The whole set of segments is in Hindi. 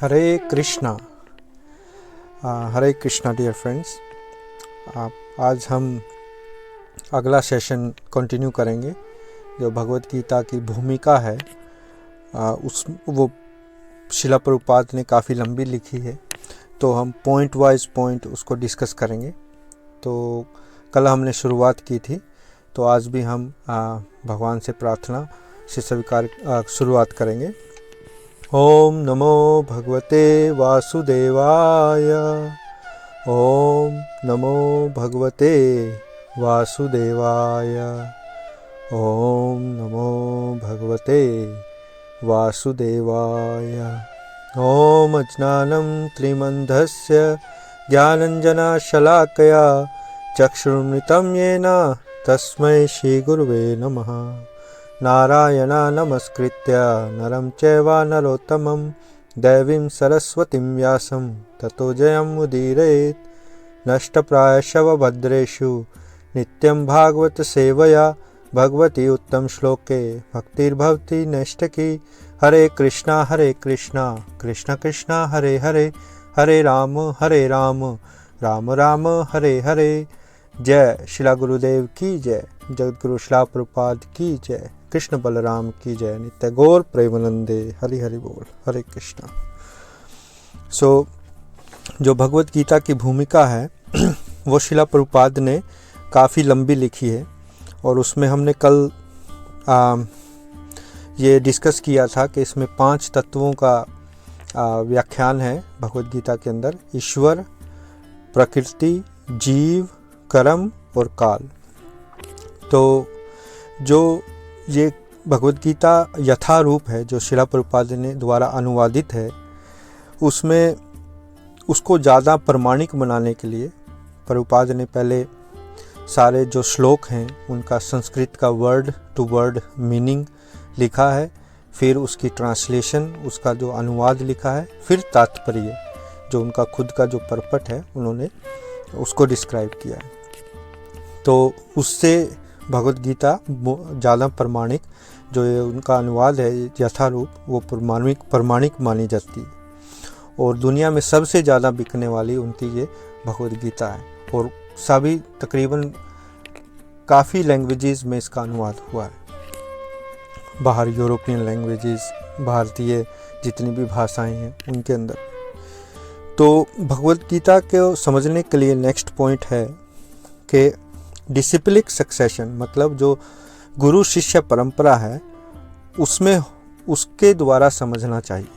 हरे कृष्णा। हरे कृष्णा डियर फ्रेंड्स। आज हम अगला सेशन कंटिन्यू करेंगे। जो भगवत गीता की भूमिका है वो शिला प्रभुपाद ने काफ़ी लंबी लिखी है, तो हम पॉइंट वाइज पॉइंट उसको डिस्कस करेंगे। तो कल हमने शुरुआत की थी, तो आज भी हम भगवान से प्रार्थना से स्वीकार शुरुआत करेंगे। ओम नमो भगवते वासुदेवाय। ओम नमो भगवते वासुदेवाय। ओम नमो भगवते वासुदेवाय। ओम अज्ञानं त्रिमन्धस्य ज्ञानञ्जनशलाकया चक्षुरुन्मिलितं येन तस्मै श्रीगुरुवे नमः। नारायण नमस्कृत्य नरं चैव नरोत्तमं देवीं सरस्वतीं व्यासं ततो जयमुदीरयेत्। नष्टप्रायशव भद्रेषु नित्यं भागवत सेवया भगवती उत्तम श्लोके भक्तिर्भवति नैष्ठिकी। हरे कृष्णा कृष्ण कृष्ण हरे हरे, हरे राम राम राम हरे हरे। जय शिला गुरुदेव की जय, जगतगुरु शिला प्रभुपाद की जय, कृष्ण बलराम की जय, नित्य गौर प्रेमानंदे। हरि हरि बोल। हरे कृष्णा। जो भगवत गीता की भूमिका है वो शिला प्रभुपाद ने काफ़ी लंबी लिखी है, और उसमें हमने कल ये डिस्कस किया था कि इसमें 5 तत्वों का व्याख्यान है भगवत गीता के अंदर: ईश्वर, प्रकृति, जीव, कर्म और काल। तो जो ये भगवत गीता यथारूप है, जो शिला प्रभुपाद ने द्वारा अनुवादित है, उसमें उसको ज़्यादा प्रमाणिक बनाने के लिए प्रभुपाद ने पहले सारे जो श्लोक हैं उनका संस्कृत का वर्ड टू वर्ड मीनिंग लिखा है, फिर उसकी ट्रांसलेशन, उसका जो अनुवाद लिखा है, फिर तात्पर्य जो उनका खुद का जो परपट है उन्होंने उसको डिस्क्राइब किया है। तो उससे भगवत गीता ज़्यादा प्रमाणिक, जो ये उनका अनुवाद है यथारूप, वो प्रमाणिक मानी जाती है, और दुनिया में सबसे ज़्यादा बिकने वाली उनकी ये भगवत गीता है। और सभी तकरीबन काफ़ी लैंग्वेजेस में इसका अनुवाद हुआ है, बाहर यूरोपियन लैंग्वेजेस, भारतीय जितनी भी भाषाएं हैं उनके अंदर। तो भगवत गीता को समझने के लिए नेक्स्ट पॉइंट है कि डिसिप्लिक सक्सेशन, मतलब जो गुरु शिष्य परंपरा है उसमें उसके द्वारा समझना चाहिए।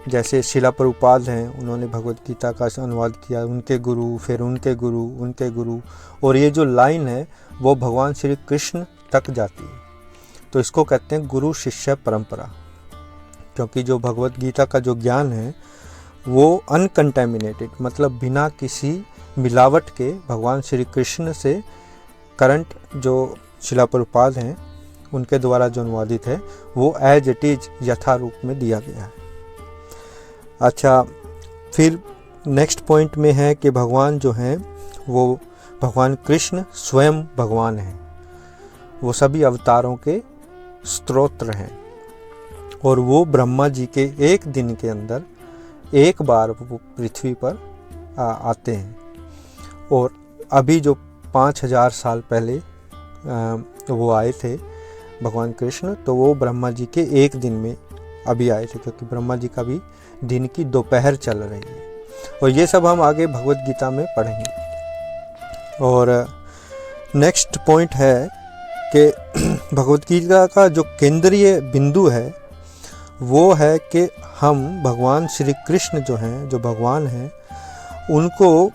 जैसे शिला प्रभुपाद हैं, उन्होंने भगवत गीता का अनुवाद किया, उनके गुरु, फिर उनके गुरु, उनके गुरु, और ये जो लाइन है वो भगवान श्री कृष्ण तक जाती है। तो इसको कहते हैं गुरु शिष्य परंपरा, क्योंकि जो भगवत गीता का जो ज्ञान है वो अनकंटेमिनेटेड, मतलब बिना किसी मिलावट के भगवान श्री कृष्ण से करंट जो शिला प्रभुपाद हैं उनके द्वारा जो अनुवादित है वो एज इट इज यथारूप में दिया गया है। अच्छा, फिर नेक्स्ट पॉइंट में है कि भगवान जो हैं वो भगवान कृष्ण स्वयं भगवान हैं, वो सभी अवतारों के स्तोत्र हैं, और वो ब्रह्मा जी के एक दिन के अंदर एक बार वो पृथ्वी पर आते हैं। और अभी जो 5000 साल पहले वो आए थे भगवान कृष्ण, तो वो ब्रह्मा जी के एक दिन में अभी आए थे, क्योंकि ब्रह्मा जी का भी दिन की दोपहर चल रही है। और ये सब हम आगे भगवत गीता में पढ़ेंगे। और नेक्स्ट पॉइंट है कि भगवत गीता का जो केंद्रीय बिंदु है वो है कि हम भगवान श्री कृष्ण जो हैं, जो भगवान हैं, उनको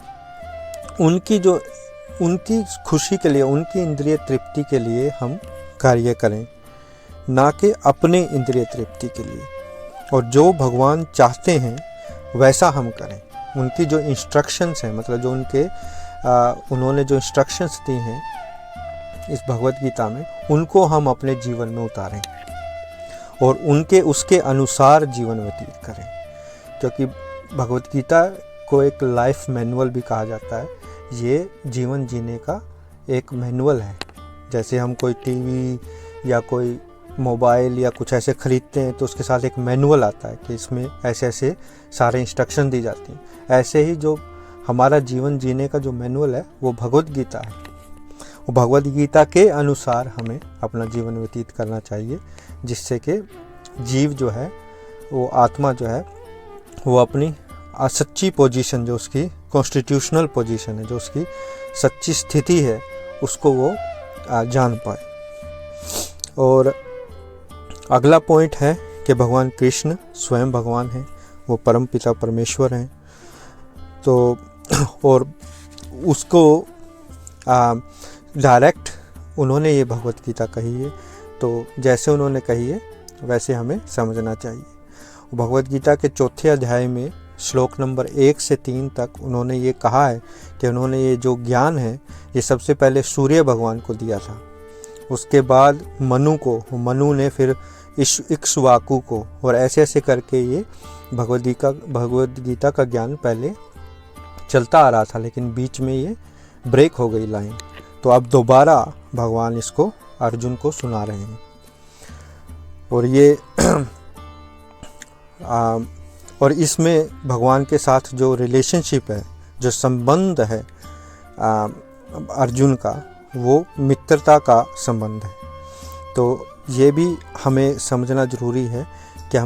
उनकी खुशी के लिए, उनकी इंद्रिय तृप्ति के लिए हम कार्य करें, ना कि अपने इंद्रिय तृप्ति के लिए। और जो भगवान चाहते हैं वैसा हम करें। उनकी जो इंस्ट्रक्शंस हैं, मतलब जो उन्होंने जो इंस्ट्रक्शंस दी हैं इस भगवत गीता में, उनको हम अपने जीवन में उतारें और उसके अनुसार जीवन व्यतीत करें। क्योंकि भगवत गीता को एक लाइफ मैनुअल भी कहा जाता है। ये जीवन जीने का एक मैनुअल है। जैसे हम कोई टीवी या कोई मोबाइल या कुछ ऐसे ख़रीदते हैं तो उसके साथ एक मैनुअल आता है कि इसमें ऐसे ऐसे सारे इंस्ट्रक्शन दी जाती हैं। ऐसे ही जो हमारा जीवन जीने का जो मैनुअल है वो भगवद गीता है। वो भगवद गीता के अनुसार हमें अपना जीवन व्यतीत करना चाहिए, जिससे कि जीव जो है, वो आत्मा जो है, वो अपनी सच्ची पोजीशन, जो उसकी कॉन्स्टिट्यूशनल पोजीशन है, जो उसकी सच्ची स्थिति है, उसको वो जान पाए। और अगला पॉइंट है कि भगवान कृष्ण स्वयं भगवान हैं, वो परम पिता परमेश्वर हैं। तो और उसको डायरेक्ट उन्होंने ये भगवद गीता कही है, तो जैसे उन्होंने कही है वैसे हमें समझना चाहिए। भगवद गीता के 4थे अध्याय में श्लोक नंबर 1 से 3 तक उन्होंने ये कहा है कि उन्होंने ये जो ज्ञान है ये सबसे पहले सूर्य भगवान को दिया था, उसके बाद मनु को, मनु ने फिर इक्ष्वाकु को, और ऐसे ऐसे करके ये भगवद गीता का ज्ञान पहले चलता आ रहा था, लेकिन बीच में ये ब्रेक हो गई लाइन। तो अब दोबारा भगवान इसको अर्जुन को सुना रहे हैं। और ये और इसमें भगवान के साथ जो रिलेशनशिप है, जो संबंध है अर्जुन का, वो मित्रता का संबंध है। तो ये भी हमें समझना ज़रूरी है कि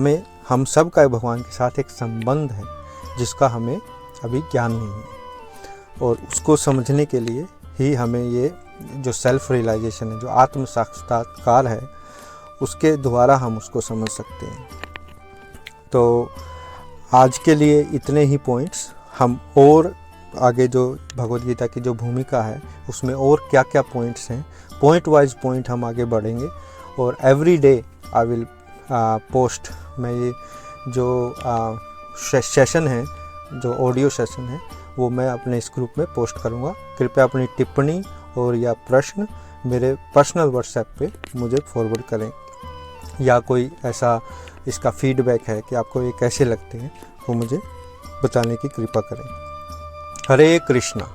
हम सब का भगवान के साथ एक संबंध है जिसका हमें अभी ज्ञान नहीं है, और उसको समझने के लिए ही हमें ये जो सेल्फ रियलाइजेशन है, जो आत्म साक्षात्कार है, उसके द्वारा हम उसको समझ सकते हैं। तो आज के लिए इतने ही पॉइंट्स। हम और आगे जो भगवद गीता की जो भूमिका है उसमें और क्या क्या पॉइंट्स हैं, पॉइंट वाइज पॉइंट हम आगे बढ़ेंगे। और every day I will post, मैं ये जो सेशन है, जो ऑडियो सेशन है, वो मैं अपने इस ग्रुप में पोस्ट करूँगा। कृपया अपनी टिप्पणी और या प्रश्न मेरे पर्सनल व्हाट्सएप पे मुझे फॉरवर्ड करें, या कोई ऐसा इसका फीडबैक है कि आपको ये कैसे लगते हैं, वो मुझे बताने की कृपा करें। हरे कृष्णा।